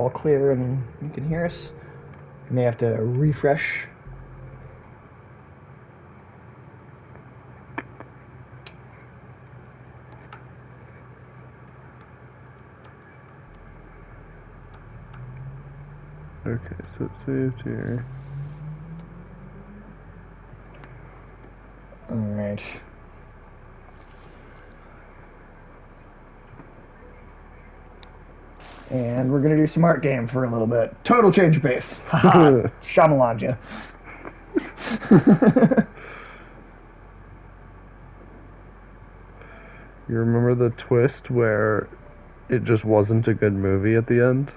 all clear and you can hear us. You may have to refresh. Okay, so it's saved here. Alright. And we're going to do some art game for a little bit. Total change of pace. Haha. Shyamalanja. You remember the twist where it just wasn't a good movie at the end?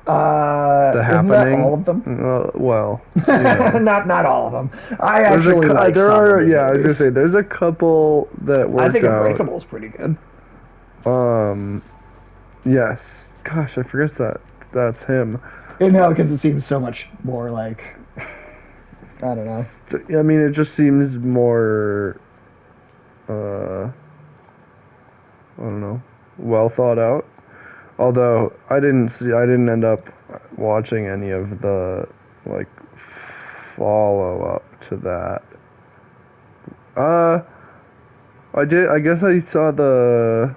The Isn't that Happening? all of them? Well, you know. not all of them. I actually like there some are, of these yeah, I was movies. gonna say, there's a couple that worked I think out. Unbreakable's pretty good. Yes. Gosh, I forget that's him. You know, because it seems so much more like, I don't know. I mean, it just seems more, I don't know, well thought out. Although I didn't end up watching any of the like follow up to that. I did. I guess I saw the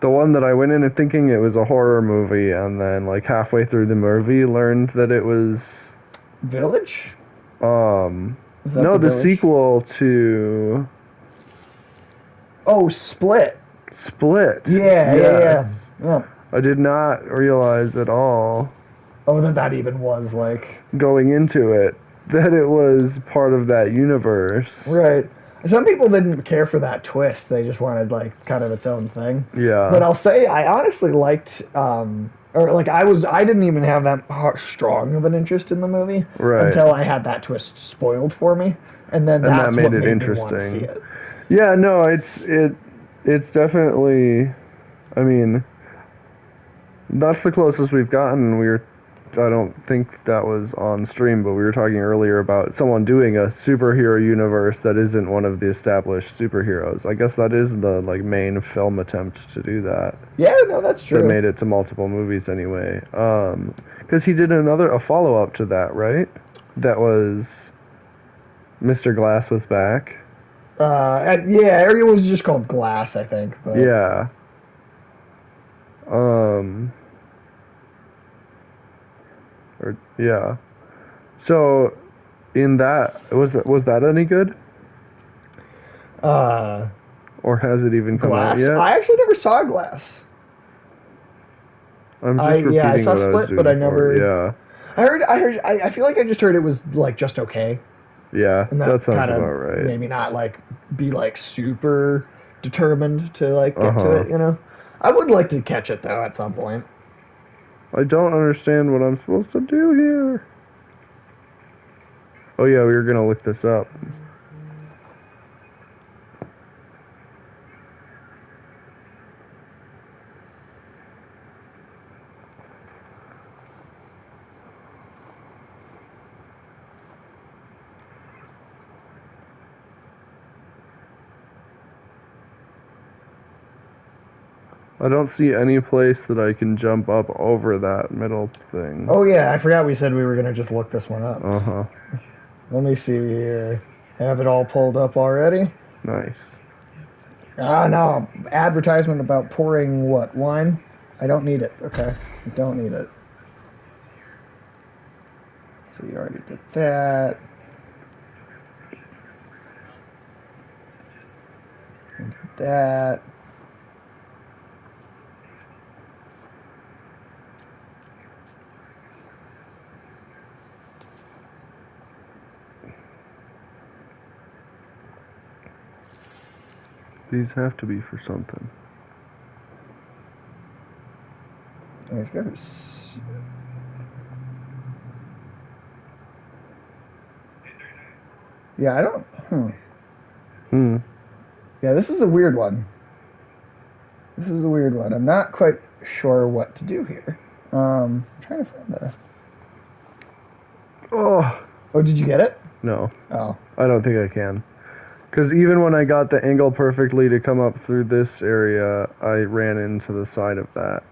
one that I went in and thinking it was a horror movie, and then like halfway through the movie learned that it was Village? no, the sequel to Split. Split. Yeah, Yes. yeah. I did not realize at all Oh, that even was like going into it that it was part of that universe. right. Some people didn't care for that twist. They just wanted like kind of its own thing. Yeah. But I'll say I honestly liked, or like I didn't even have that strong of an interest in the movie Right. until I had that twist spoiled for me, and then And that's that made what it made me want to see interesting. it. Yeah, no, it's definitely, I mean, that's the closest we've gotten. I don't think that was on stream, but we were talking earlier about someone doing a superhero universe that isn't one of the established superheroes. I guess that is the like main film attempt to do that. Yeah, no, that's true. That made it to multiple movies anyway. Because he did a follow up to that, right? That was Mr. Glass was back. Yeah, it was just called Glass, I think. But. Yeah. Yeah. So, in that was that any good? Or has it even come Glass. out yet? I actually never saw Glass. I'm just repeating I saw what I was Split, doing but I before. never. Yeah. I feel like I just heard it was like just okay. Yeah, And that sounds kinda about right. maybe not like be like super determined to like get to Uh-huh. it, you know. I would like to catch it though at some point. I don't understand what I'm supposed to do here. Oh yeah, we were gonna look this up. I don't see any place that I can jump up over that middle thing. Oh yeah, I forgot we said we were gonna just look this one up. Uh-huh. Let me see here. Have it all pulled up already? Nice. No. Advertisement about pouring what? Wine? I don't need it. Okay. I don't need it. So you already did that. You did that. These have to be for something. It's gotta be. Yeah, I don't. Yeah, this is a weird one. I'm not quite sure what to do here. I'm trying to find the. Oh. Oh, did you get it? No. Oh. I don't think I can. Because even when I got the angle perfectly to come up through this area, I ran into the side of that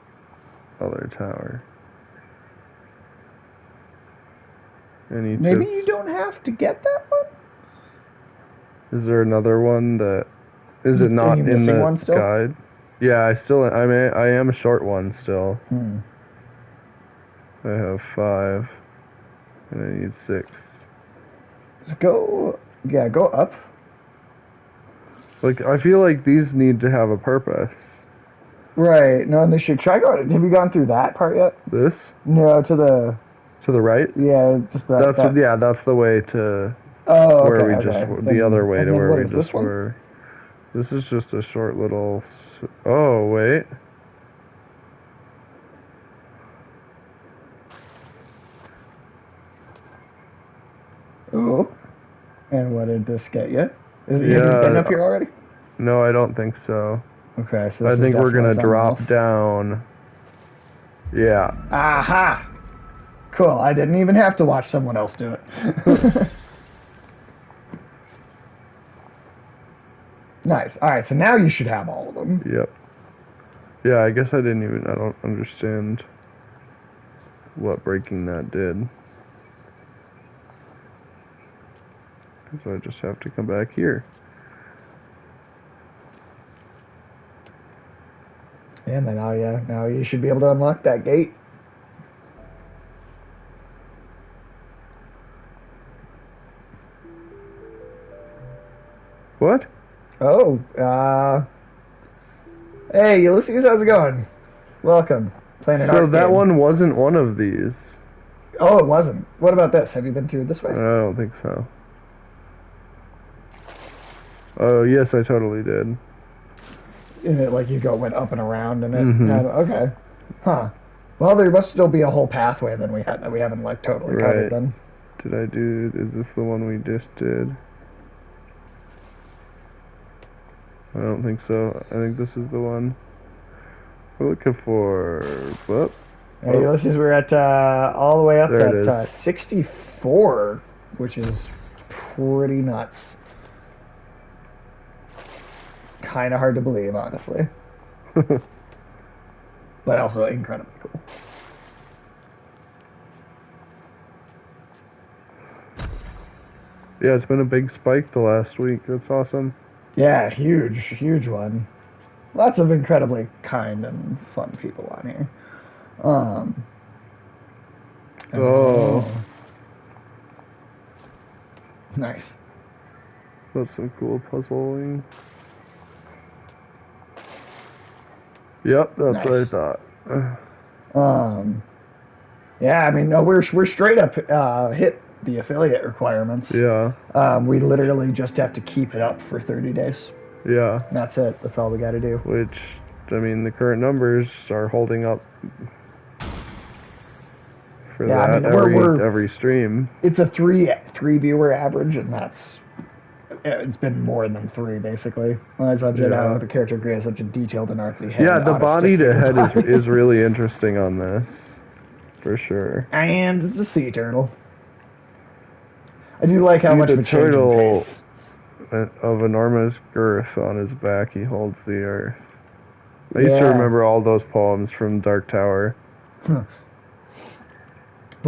other tower. Any Maybe tips? you don't have to get that one? Is there another one that... Is it not you in missing the one still? guide? Yeah, I am a short one still. I have 5. And I need 6. Just go up. Like, I feel like these need to have a purpose. Right. No, and they should try going. Have you gone through that part yet? This? No, to the... To the right? Yeah, just that. That's the way to Oh, where okay, we just okay. the other way and to then where what we is just this one? were. This is just a short little. Oh wait. Oh. And what did this get you? Have you Yeah. been up here already? No, I don't think so. Okay, so I this think is we're gonna definitely drop something else. down. Yeah. Aha! Cool. I didn't even have to watch someone else do it. Nice. All right, so now you should have all of them. Yep. Yeah, I guess I don't understand what breaking that did. So I just have to come back here. And then now you should be able to unlock that gate. What? Oh, hey Ulysses, how's it going? Welcome. Playing an So art that game. one wasn't one of these. Oh, it wasn't. What about this? Have you been through this way? I don't think so. Oh, yes, I totally did. Is it like you went up and around and it Mhm. okay. Huh. Well, there must still be a whole pathway then we haven't like totally covered Right. then. Is this the one we just did? I don't think so. I think this is the one we're looking for. Whoop. Hey, Ulysses, we're at all the way up There it at is. 64, which is pretty nuts. Kind of hard to believe, honestly, but also incredibly cool. Yeah, it's been a big spike the last week. That's awesome. Yeah, huge one. Lots of incredibly kind and fun people on here. Oh. Nice. That's some cool puzzling. Yep, that's what I Nice. thought. Yeah, I mean, no, we're straight up hit the affiliate requirements. Yeah, We literally just have to keep it up for 30 days. yeah. That's it. That's all we got to do. Which, I mean, the current numbers are holding up for Yeah, I that mean, we're every stream. it's a three viewer average, and it's been more than 3 basically. Well, I told you how the character Gris has such a detailed and artsy head. Yeah, the on a body stick to figure head body. is really interesting on this, for sure. And it's a sea turtle. I do like how See, much the of a change in turtle pace. of enormous girth on his back, he holds the earth. I used to Yeah. remember all those poems from Dark Tower. The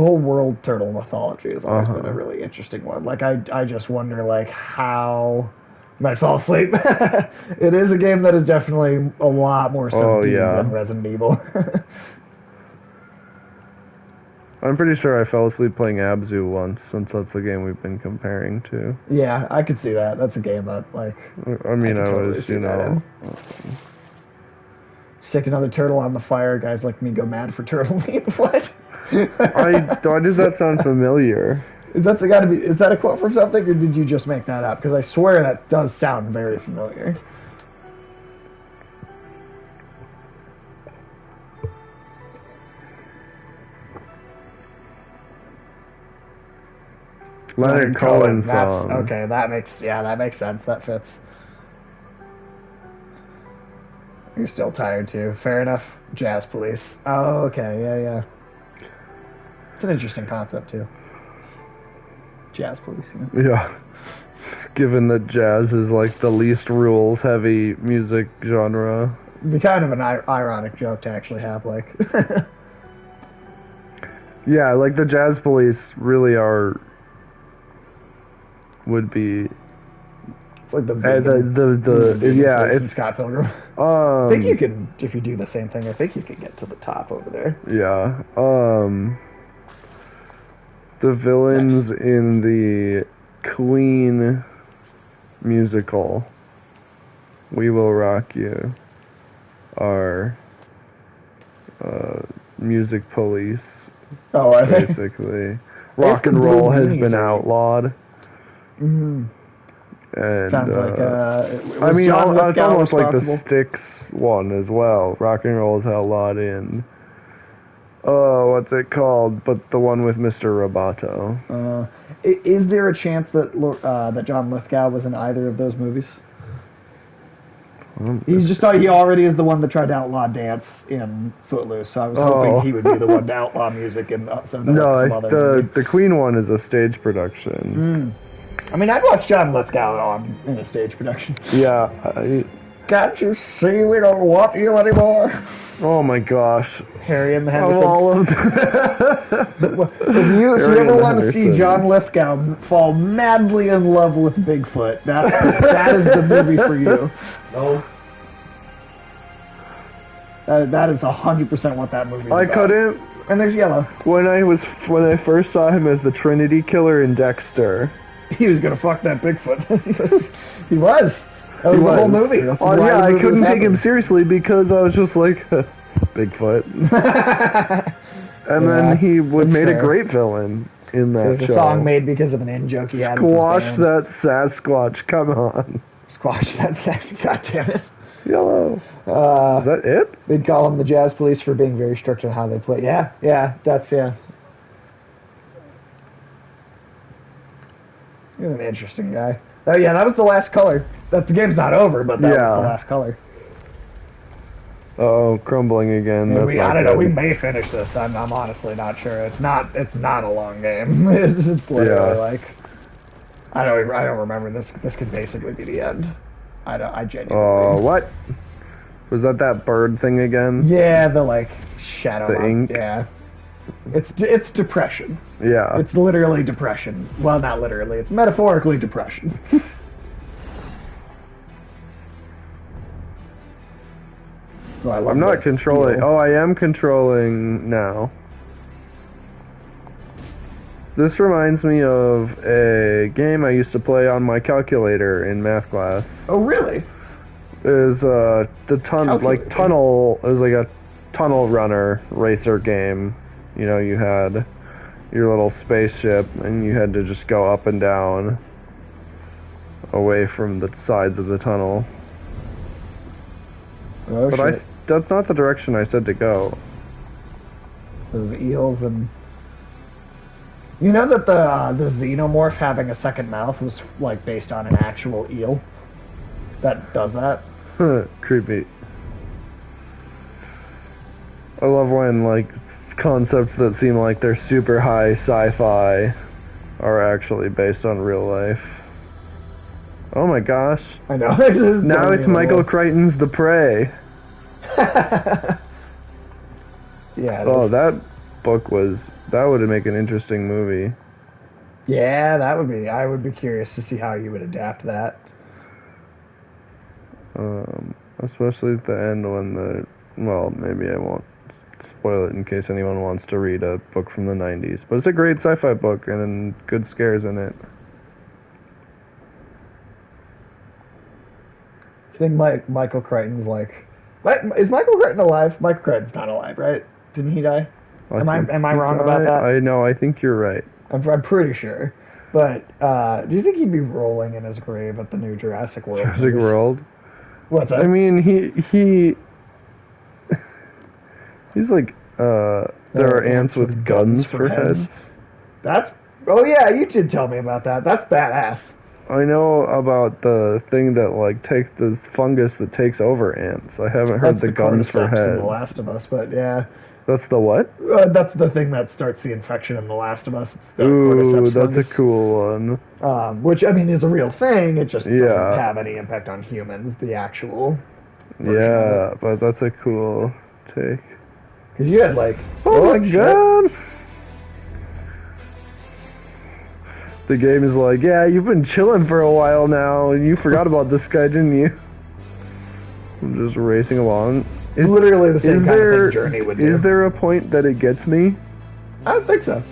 whole world turtle mythology has always been Uh-huh. a really interesting one. Like I just wonder like how you might fall asleep. It is a game that is definitely a lot more subdued yeah. than Resident Evil. I'm pretty sure I fell asleep playing Abzu once, since that's the game we've been comparing to. Yeah, I could see that. That's a game that like I mean, could I totally was, see you that know... stick another turtle on the fire, guys like me go mad for turtle meat. What? Why does that sound familiar? Is that a quote from something, or did you just make that up? Because I swear that does sound very familiar. Leonard Cohen That's song. okay. That makes sense. That fits. You're still tired too. Fair enough. Jazz Police. Oh, okay. Yeah. It's an interesting concept too. Jazz Police. You know? Yeah. Given that jazz is like the least rules heavy music genre. It'd be kind of an ironic joke to actually have, like. Yeah, like the Jazz Police really would be. It's like the yeah, it's it's Scott Pilgrim. I think you can, if you do the same thing. I think you can get to the top over there. Yeah. The villains in the Queen musical, We Will Rock You, are music police. Oh, are they? Basically, rock and roll has been outlawed. Mm-hmm. And sounds like I mean, it's almost like the responsible? Styx one as well. Rock and roll is outlawed in. Oh, what's it called? But the one with Mr. Roboto. Is there a chance that that John Lithgow was in either of those movies? He's just he already is the one that tried to outlaw dance in Footloose, so I was hoping he would be the one to outlaw music in some other movie. The Queen one is a stage production. I mean, I'd watch John Lithgow in a stage production. Yeah. Can't you see we don't want you anymore? Oh my gosh. Harry and the Hendersons. If you ever want to see John Lithgow fall madly in love with Bigfoot, that is the movie for you. No. That is 100% what that movie is about. couldn't. And there's Yellow. When I first saw him as the Trinity Killer in Dexter. He was gonna fuck that Bigfoot. He was. That was the whole movie. Oh yeah, I couldn't take him seriously because I was just like, Bigfoot. And then he made a great villain in that show. There's a song made because of an in joke he had. Squash that Sasquatch, come on. Squash that Sasquatch, god damn it. Yellow. Is that it? They'd call them the Jazz Police for being very strict on how they play. Yeah, that's. He's an interesting guy. Oh yeah, that was the last color. The game's not over, but that was the last color. Oh, crumbling again. I don't know. We may finish this. I'm honestly not sure. It's not a long game. It's literally like I don't remember this. This could basically be the end. I genuinely. Oh, what? Was that bird thing again? Yeah, the shadow. The ink. Yeah. It's depression. Yeah. It's literally depression. Well, not literally. It's metaphorically depression. I'm not controlling. Oh, I am controlling now. This reminds me of a game I used to play on my calculator in math class. Oh, really? Is the tunnel. It was like a tunnel runner racer game. You know, you had your little spaceship, and you had to just go up and down away from the sides of the tunnel. Oh, but shit. That's not the direction I said to go. Those eels and... You know that the xenomorph having a second mouth was based on an actual eel that does that? Creepy. I love when concepts that seem like they're super high sci-fi are actually based on real life. Oh my gosh. I know. Now it's Michael Crichton's The Prey. Yeah. Oh, that book that would make an interesting movie. Yeah, that would be. I would be curious to see how you would adapt that. Especially at the end when maybe I won't spoil it in case anyone wants to read a book from the 90s. But it's a great sci-fi book and good scares in it. I think Michael Crichton's is Michael Crichton alive? Michael Crichton's not alive, right? Didn't he die? Am I wrong about that? I know. I think you're right. I'm pretty sure. But do you think he'd be rolling in his grave at the new Jurassic World? Jurassic World? What's that? I mean, he's like, there are ants with guns for heads. Oh yeah, you did tell me about that. That's badass. I know about the thing that like takes the fungus that takes over ants. I haven't heard That's the the guns for cordyceps in The heads. Last of Us, but yeah. That's the what? That's the thing that starts the infection in The Last of Us. It's the Ooh, cordyceps that's a fungus. cool one. Which, I mean, is a real thing. It just doesn't Yeah, have any impact on humans, the actual version of it. yeah, but that's a cool take. Because you had, like, Oh oh, my shit. god! The game is like, yeah, you've been chilling for a while now, and you forgot about this guy, didn't you? I'm just racing along. It's literally the same Is kind of there thing Journey would do. is there a point that it gets me? I don't think so.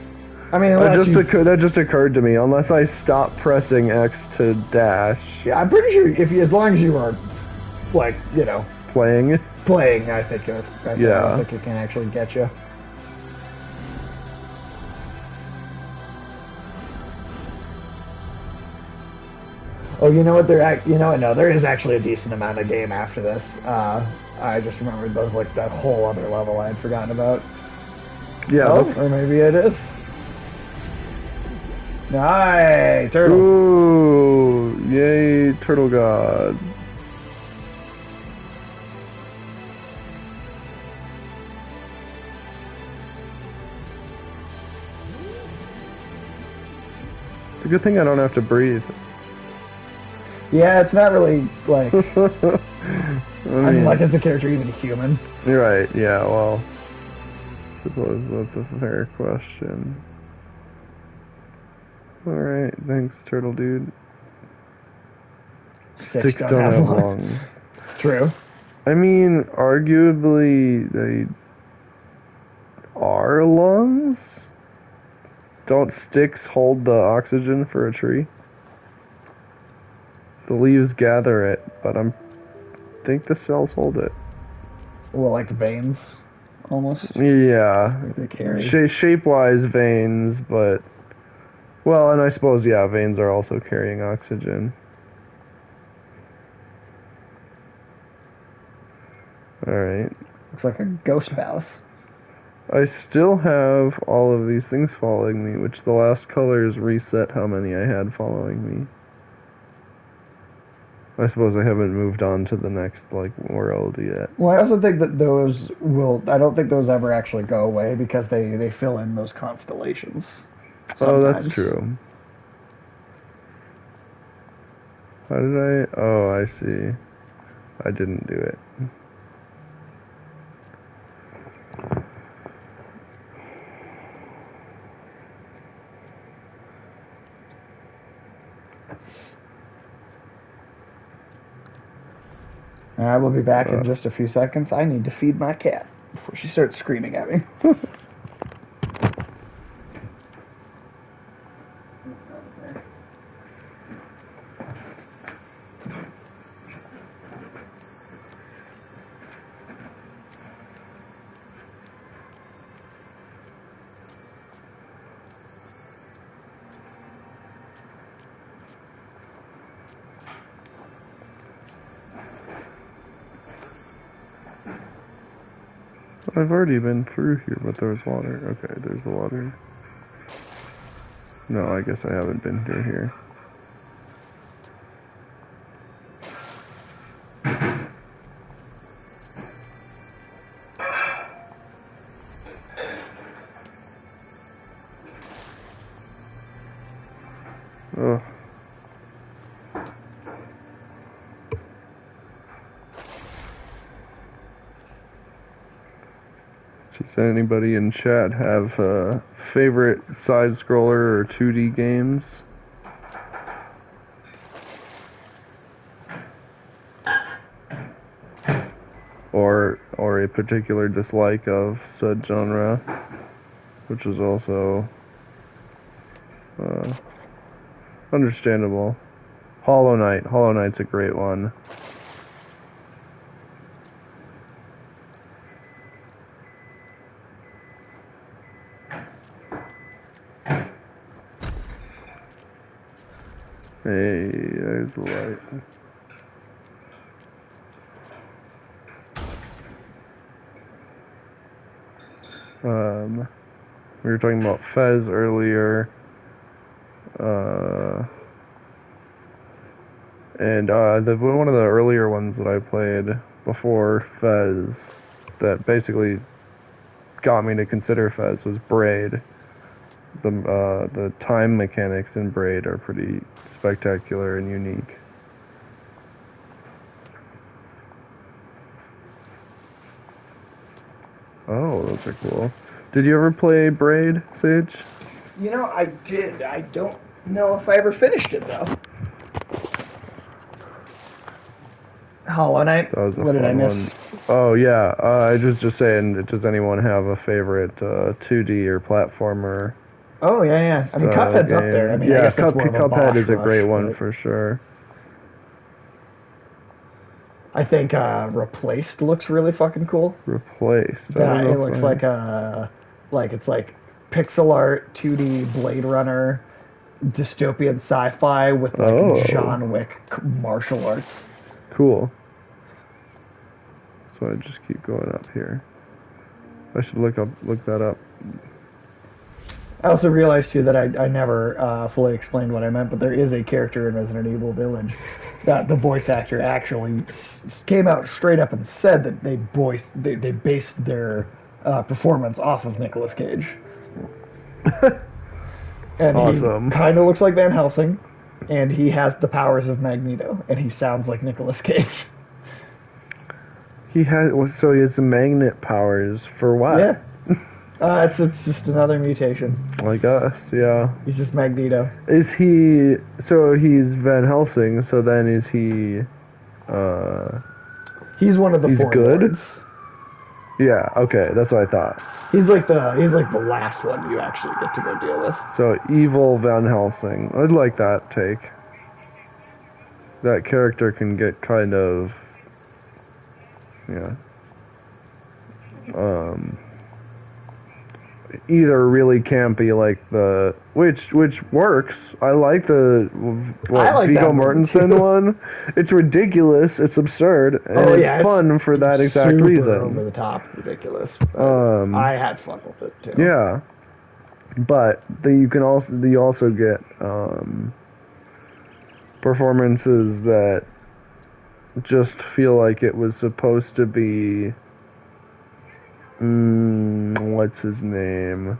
I mean, That just occurred to me. Unless I stop pressing X to dash. Yeah, I'm pretty sure as long as you are, like, Playing. playing, I think I Yeah. don't think it can actually get you. Oh, you know what? No, there is actually a decent amount of game after this. I just remembered those, like, that whole other level I had forgotten about. Yeah. Oh, or maybe it is. Nice, turtle. Ooh, yay, turtle god. It's a good thing I don't have to breathe. Yeah, it's not really, like, I I mean, like, is the character even human? You're right, yeah, well, I suppose that's a fair question. Alright, thanks, turtle dude. Sticks don't have lungs. It's true. I mean, arguably, they are lungs? Don't sticks hold the oxygen for a tree? The leaves gather it, but I think the cells hold it. Well, like veins, almost. Yeah. They carry. Shape-wise veins, but... Well, and I suppose, yeah, veins are also carrying oxygen. Alright. Looks like a ghost palace. I still have all of these things following me, which the last colors reset how many I had following me. I suppose I haven't moved on to the next, like, world yet. Well, I also think that those I don't think those ever actually go away because they fill in those constellations. Oh, that's sometimes. true. How did I... Oh, I see. I didn't do it. I will be back in just a few seconds. I need to feed my cat before she starts screaming at me. I've already been through here, but there's water. Okay, there's the water. No, I guess I haven't been through here. Ugh. Does anybody in chat have favorite side scroller or 2D games? Or a particular dislike of said genre, which is also understandable. Hollow Knight. Hollow Knight's a great one. Hey, there's the light. We were talking about Fez earlier. And one of the earlier ones that I played before Fez that basically got me to consider Fez was Braid. The time mechanics in Braid are pretty spectacular and unique. Oh, those are cool. Did you ever play Braid, Sage? I did. I don't know if I ever finished it, though. Hollow Knight. That was a What did I fun miss? one. Oh, yeah. I was just saying, does anyone have a favorite 2D or platformer? Oh, yeah. I mean, Cuphead's game? up there. I mean, yeah, I guess that's more of a Cuphead is a boss great rush, one but for sure. I think Replaced looks really fucking cool. Replaced. I don't That know it if looks I- like it's like pixel art, 2D Blade Runner, dystopian sci-fi with like Oh. John Wick martial arts. Cool. So I just keep going up here. I should look that up. I also realized too that I never fully explained what I meant, but there is a character in Resident Evil Village that the voice actor actually came out straight up and said that they based their performance off of Nicolas Cage. And Awesome. he kind of looks like Van Helsing, and he has the powers of Magneto, and he sounds like Nicolas Cage. He has magnet powers for what? Yeah. It's just another mutation. I guess, yeah. He's just Magneto. Is he? So he's Van Helsing. So then is he? He's one of the He's four good? lords. Yeah. Okay, that's what I thought. He's like the last one you actually get to go deal with. So evil Van Helsing. I'd like that take. That character can get kind of, yeah. Either really campy like which works. I like the I like Viggo that one, Mortensen too. one. It's ridiculous. It's absurd, and it's fun for that exact super reason. over the top, ridiculous. I had fun with it too. Yeah, but you also get performances that just feel like it was supposed to be. What's his name?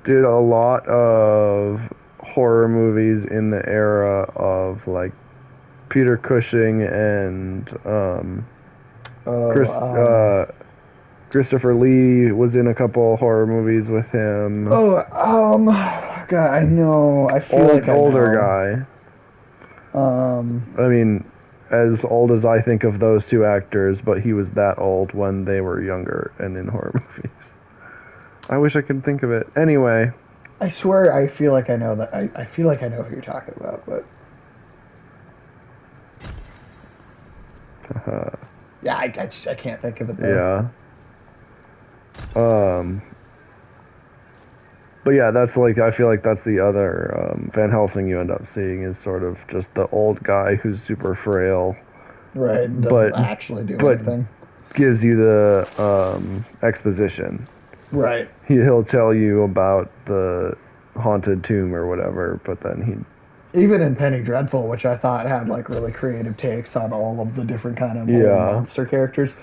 Did a lot of horror movies in the era of like Peter Cushing and Christopher Lee was in a couple horror movies with him. God, I know. I feel like I older know. guy. I mean, as old as I think of those two actors, but he was that old when they were younger and in horror movies. I wish I could think of it. Anyway. I swear I feel like I know that. I feel like I know who you're talking about, but... Yeah, I can't think of it though. Yeah. But yeah, that's like, I feel like that's the other Van Helsing you end up seeing is sort of just the old guy who's super frail. Right, doesn't actually do anything. Gives you the exposition. Right. He'll tell you about the haunted tomb or whatever, but then even in Penny Dreadful, which I thought had like really creative takes on all of the different kind of monster characters,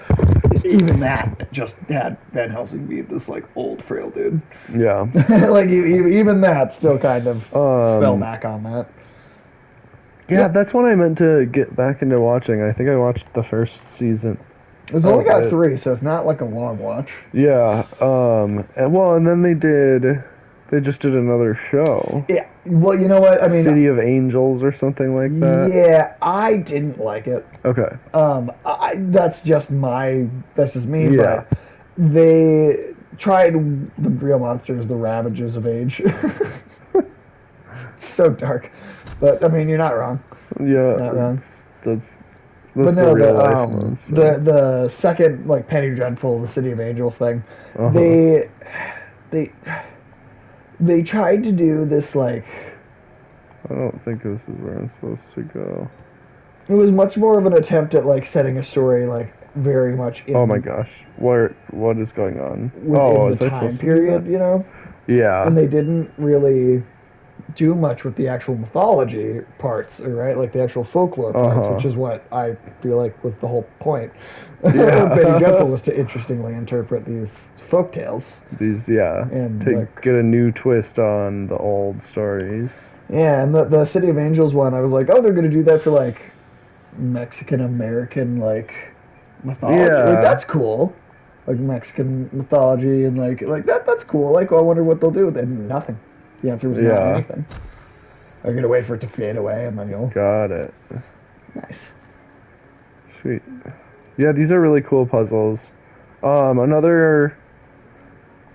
even that just had Van Helsing be this like old frail dude. Yeah. Like even that still kind of fell back on that. Yeah, that's what I meant to get back into watching. I think I watched the first season. It's only got 3, so it's not like a long watch. Yeah. And then they just did another show. Yeah. Well, you know what? I mean, City of Angels or something like that. Yeah, I didn't like it. Okay. That's just me. Yeah. But they tried the real monsters, the Ravages of Age. So dark, but I mean, you're not wrong. Yeah. Not wrong. That's But no, real life monster. the second like Penny Dreadful, the City of Angels thing, they tried to do this like. I don't think this is where I'm supposed to go. It was much more of an attempt at like setting a story like very much. Oh my gosh, what is going on? Within the time period, you know. Yeah. And they didn't really do much with the actual mythology parts, right? Like the actual folklore parts, which is what I feel like was the whole point of Betty Gentle, was to interestingly interpret these folk tales. And to get a new twist on the old stories. Yeah, and the City of Angels one, I was like, oh, they're gonna do that for like Mexican American like mythology. Yeah. Like that's cool. Like Mexican mythology and like that's cool. Like, oh, I wonder what they'll do. And nothing. The answer was not anything. I'm gonna wait for it to fade away and then you'll. Got it. Nice. Sweet. Yeah, these are really cool puzzles. Another.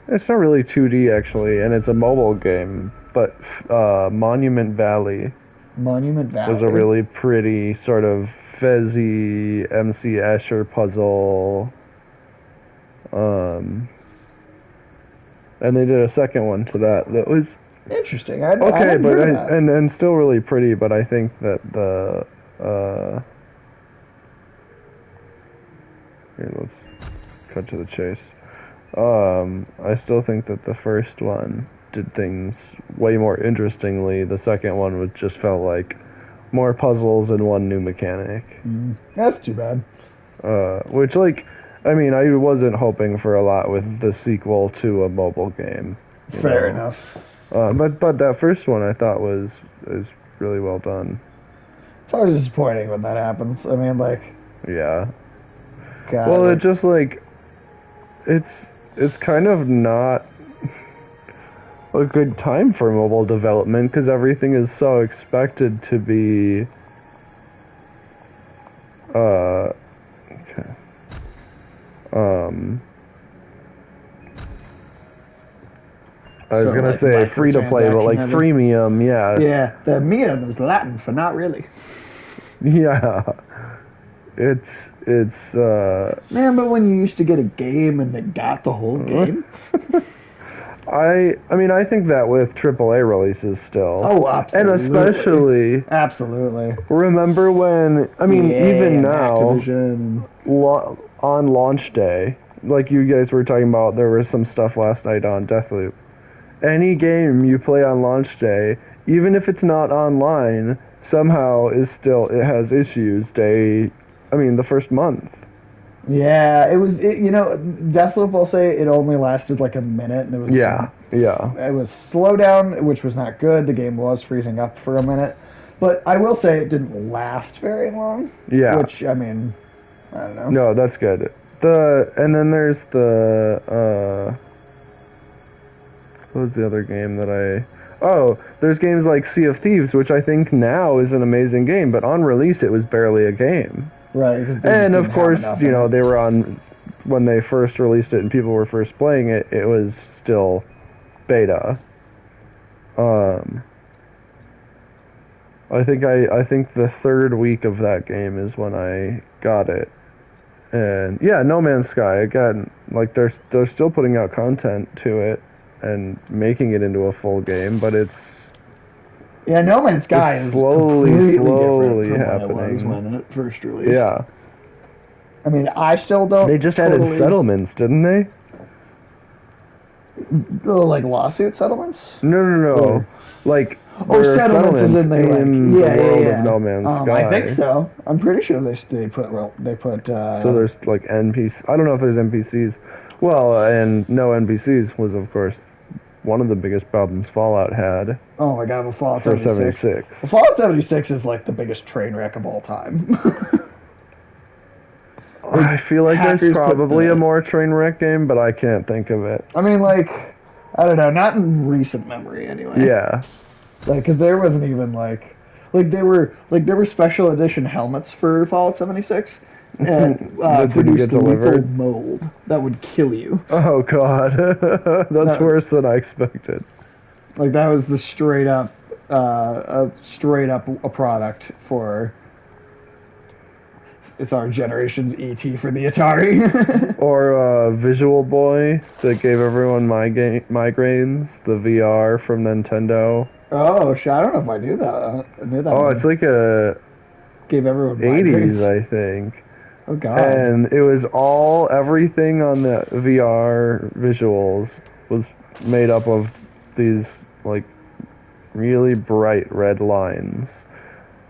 It's not really 2D actually, and it's a mobile game, but Monument Valley. Monument Valley was a really pretty sort of Fezzy MC Escher puzzle. And they did a second one to that was interesting. And still really pretty, but I think that the here, let's cut to the chase. I still think that the first one did things way more interestingly. The second one was just felt like more puzzles and one new mechanic. That's too bad. Which, like, I mean, I wasn't hoping for a lot with the sequel to a mobile game. Fair enough. But that first one I thought was really well done. It's always disappointing when that happens. I mean, like. Yeah. God, well, it just like it's kind of not a good time for mobile development because everything is so expected to be. Okay. I was gonna say free to play, but like freemium, yeah. Yeah, the mium is Latin for not really. Yeah, it's man, but when you used to get a game and they got the whole game. I mean, I think that with AAA releases still. Oh, absolutely. And especially... Absolutely. Remember when... I mean, even now, Activision. On launch day, like you guys were talking about, there was some stuff last night on Deathloop. Any game you play on launch day, even if it's not online, somehow it has issues the first month. Yeah, Deathloop, I'll say, it only lasted like a minute, and it was... Yeah. It was slowdown, which was not good. The game was freezing up for a minute. But I will say it didn't last very long. Yeah. Which, I mean, I don't know. No, that's good. And then there's what was the other game that there's games like Sea of Thieves, which I think now is an amazing game, but on release it was barely a game. Right. And of course, they were on, when they first released it and people were first playing it, it was still beta. I think the third week of that game is when I got it. And yeah, No Man's Sky, again, like they're still putting out content to it and making it into a full game, but it's... Yeah, No Man's Sky is slowly happening. What it was when it first released. Yeah. I mean, I still don't... They just added settlements, didn't they? Like lawsuit settlements? No. Like... settlements is in the world of No Man's Sky. I think so. I'm pretty sure they put. So there's like NPCs. I don't know if there's NPCs. Well, and no NPCs was of course one of the biggest problems Fallout had. Oh my god, Fallout 76. Well, Fallout 76 is like the biggest train wreck of all time. I feel like there's probably a more train wreck game, but I can't think of it. I mean, like, I don't know, not in recent memory anyway. Yeah. Like, because there wasn't even like there were special edition helmets for Fallout 76 and produced lethal mold that would kill you. Oh god, that's worse than I expected. Like that was the straight up a product for. It's our generation's ET for the Atari. Or Visual Boy that gave everyone migraines. The VR from Nintendo. Oh, shit! I don't know if I knew that. Oh, it's like a... Gave everyone 80s, I think. Oh, God. And it was everything on the VR visuals was made up of these, like, really bright red lines.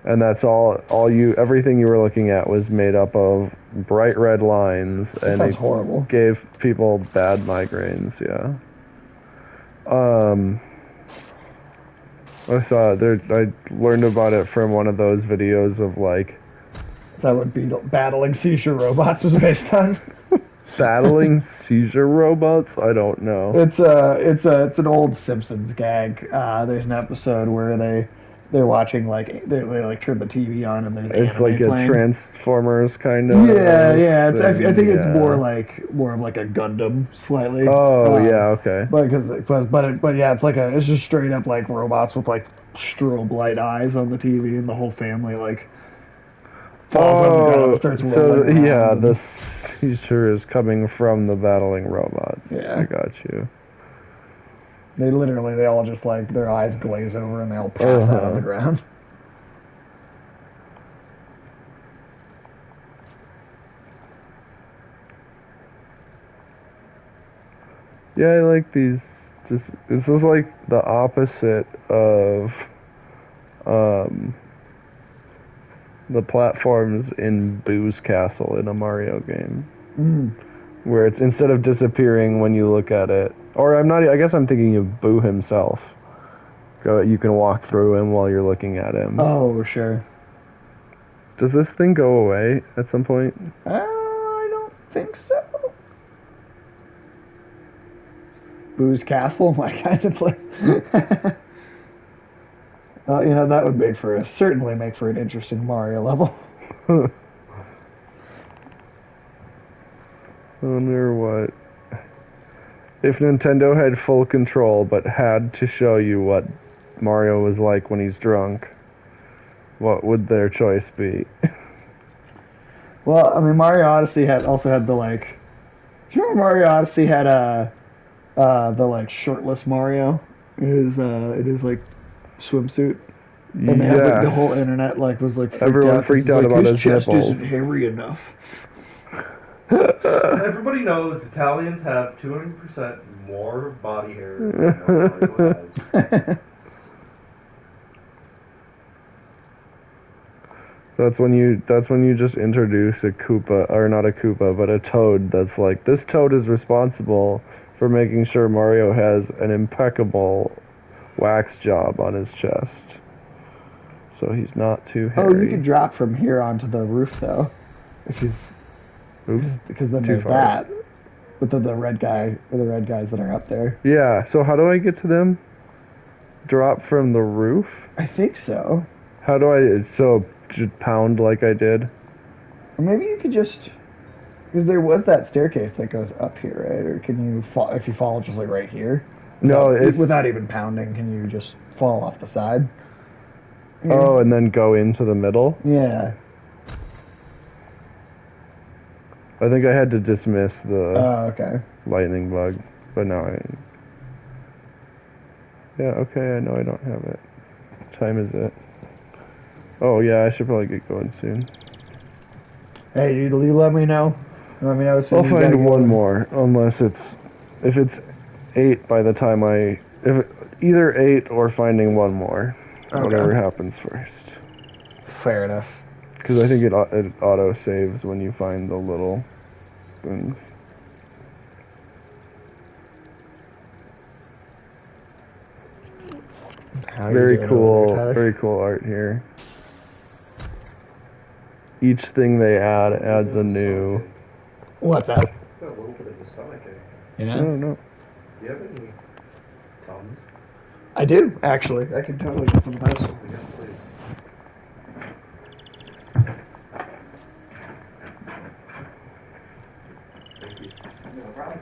And that's everything you were looking at was made up of bright red lines, and That's horrible. Gave people bad migraines, yeah. I learned about it from one of those videos of like... Is that what Battling Seizure Robots was based on? Battling Seizure Robots? I don't know. It's an old Simpsons gag. There's an episode where they're watching they like turn the TV on and there's it's like playing. A Transformers kind of. Yeah. I think it's more of like a Gundam slightly. Oh yeah, okay. But yeah, it's just straight up like robots with like strobe light eyes on the TV, and the whole family like falls on the ground and starts rolling around. Yeah, the seizure is coming from the battling robots. Yeah, I got you. They all just like their eyes glaze over and they all pass out on the ground. Yeah, I like these. This is like the opposite of the platforms in Boo's Castle in a Mario game. Where it's instead of disappearing when you look at it, or I guess I'm thinking of Boo himself. You can walk through him while you're looking at him. Oh, sure. Does this thing go away at some point? I don't think so. Boo's Castle, my kind of place. That would certainly make for an interesting Mario level. I wonder what... If Nintendo had full control but had to show you what Mario was like when he's drunk, what would their choice be? Well, I mean, Mario Odyssey also had the like... Do you remember Mario Odyssey had the like shirtless Mario? It is like swimsuit. And they had, like, the whole internet was like everyone freaked out about his chest nipples. Isn't hairy enough. Everybody knows Italians have 200% more body hair than Mario has. That's when you just introduce a Koopa, or not a Koopa, but a Toad that's like, this Toad is responsible for making sure Mario has an impeccable wax job on his chest. So he's not too hairy. Oh, you could drop from here onto the roof, though. If you've... Oops. Because then there's that. But then the red guys that are up there. Yeah, so how do I get to them? Drop from the roof? I think so. How do just pound like I did? Or maybe you could just... Because there was that staircase that goes up here, right? Or can you fall... If you fall just like right here? Without even pounding, can you just fall off the side? Oh, and then go into the middle? Yeah. I think I had to dismiss the lightning bug, but now yeah, okay, I know I don't have it. What time is it? Oh yeah, I should probably get going soon. Hey, you let me know. Let me know as soon I'll as you find one more, unless if it's 8 by the time either 8 or finding one more. Okay. Whatever happens first. Fair enough. Because I think it auto-saves when you find the little things. Very cool art here. Each thing they add adds a new... What's that? Got a little bit of a stomach ache. Yeah? I don't know. Do you have any Tums? I do, actually. I can totally get some of those. Yes, please. Thank you. No problem.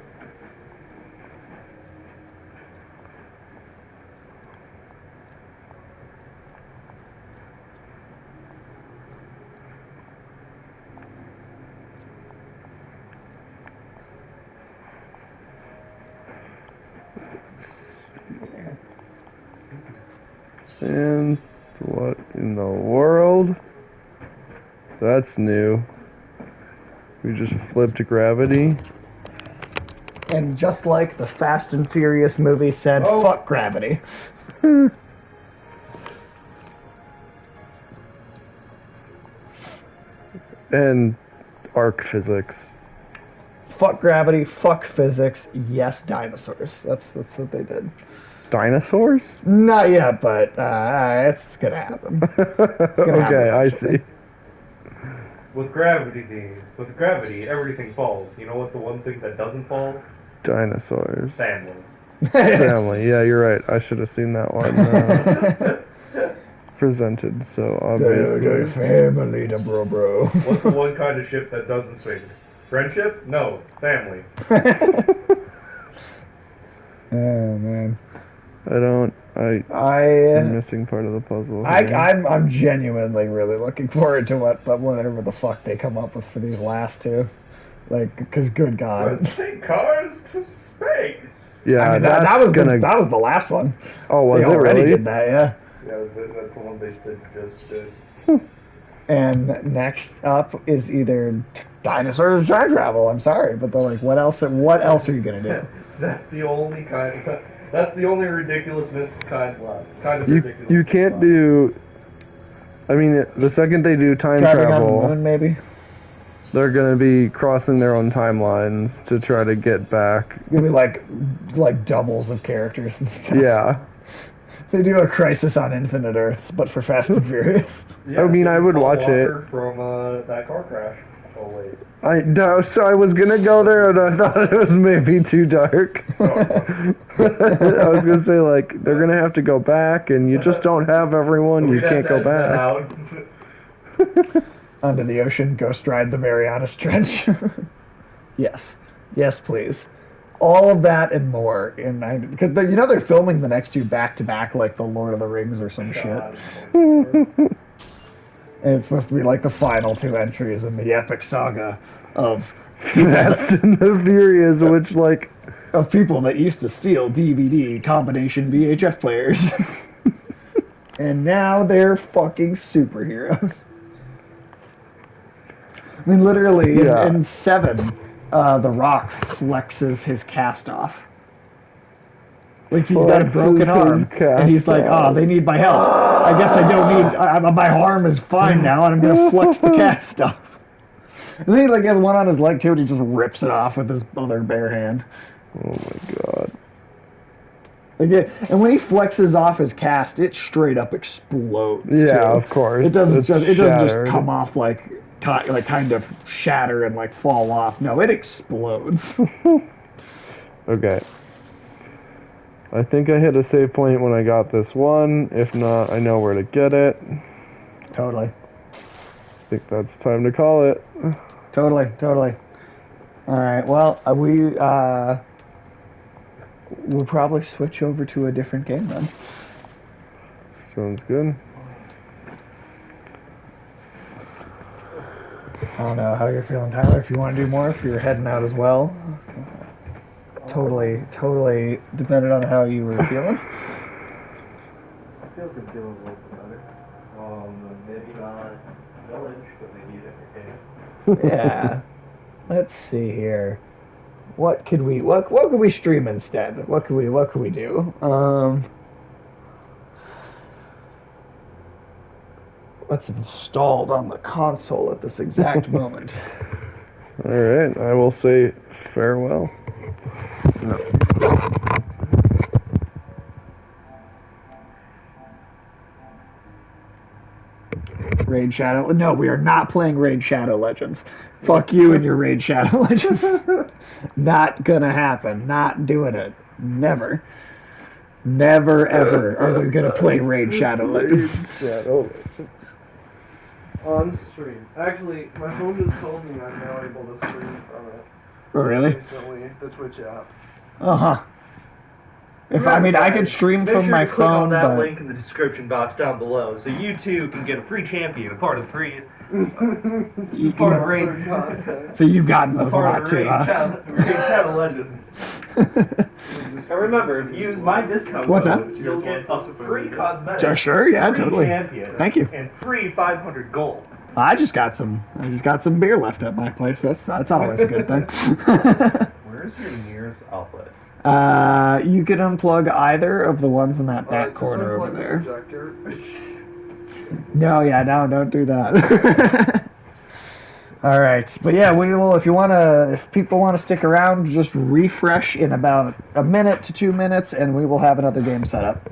And what in the world? That's new. We just flipped gravity. And just like the Fast and Furious movie said, fuck gravity. and arc physics. Fuck gravity, fuck physics, yes, dinosaurs. That's what they did. Dinosaurs? Not yet, but it's gonna happen. Okay, I see. With gravity, everything falls. You know what the one thing that doesn't fall? Dinosaurs. Family. Family. Yeah, you're right. I should have seen that one presented so obviously. Family, the bro. What's the one kind of ship that doesn't sink? Friendship? No. Family. Oh man. I'm missing part of the puzzle. I'm genuinely really looking forward to whatever the fuck they come up with for these last two. Like, because good God. Let's take cars to space. Yeah, I mean, that was the last one. Oh, was they it already really? did that, yeah. Yeah, that's the one they just did. And next up is either dinosaurs or time travel. I'm sorry, but they're like, what else are you gonna do? That's the only That's the only ridiculousness kind of ridiculous. You can't do. I mean, the second they do time Driving travel, on the moon, maybe. They're gonna be crossing their own timelines to try to get back. It's gonna be like doubles of characters and stuff. Yeah. They do a Crisis on Infinite Earths, but for Fast and Furious. Yeah, I mean, I would watch it. From that car crash. Oh wait. I was gonna go there, and I thought it was maybe too dark. I was gonna say, like, they're gonna have to go back, and you just don't have everyone. You can't go back. Under the ocean, Ghost Ride the Marianas Trench. Yes, please. All of that and more because they're filming the next two back to back like the Lord of the Rings or some shit. And it's supposed to be like the final two entries in the epic saga of Fast and the Furious, which like of people that used to steal DVD combination VHS players. And now they're fucking superheroes. I mean, literally, in 7, The Rock flexes his cast off. Like, he's got a broken arm, and he's like, oh, they need my help. I guess I don't need... my arm is fine now, and I'm going to flex the cast off. And then he, like, has one on his leg, too, and he just rips it off with his other bare hand. Oh, my God. Like, and when he flexes off his cast, it straight up explodes. Yeah, too. Of course. It doesn't just come off, like kind of shatter and like fall off. No, it explodes. Okay. I think I hit a save point when I got this one. If not, I know where to get it. Totally. I think that's time to call it. Totally. All right. Well, we'll probably switch over to a different game then. Sounds good. I don't know how you're feeling, Tyler. If you want to do more, if you're heading out as well. Totally dependent on how you were feeling. I feel like I'm feeling a little better. Maybe not village, but maybe a different game. Yeah. Let's see here. What could we stream instead? What could we do? What's installed on the console at this exact moment? All right, I will say farewell. No. Raid Shadow? No, we are not playing Raid Shadow Legends. Fuck you and your Raid Shadow Legends. Not gonna happen. Not doing it. Never. Never ever are we gonna play Raid Shadow Legends. Shadow Legends. On stream. Actually, my phone just told me I'm now able to stream from it. Oh, really? Recently, the Twitch app. Uh-huh. I could stream from my click phone, on that but... link in the description box down below, so you too can get a free champion, part of the free, part of Raid. So you've gotten those a lot too, huh? Raid Shadow Legends. And remember, if you use my discount What's code, that? you'll get a free cosmetic, Sure, yeah, free totally. champion, Thank you. and free 500 gold. I just got some beer left at my place. That's always a good thing. Where's your nearest outlet? You can unplug either of the ones in that back corner over there. No, don't do that. All right, but yeah, we will. If people want to stick around, just refresh in about a minute to 2 minutes, and we will have another game set up.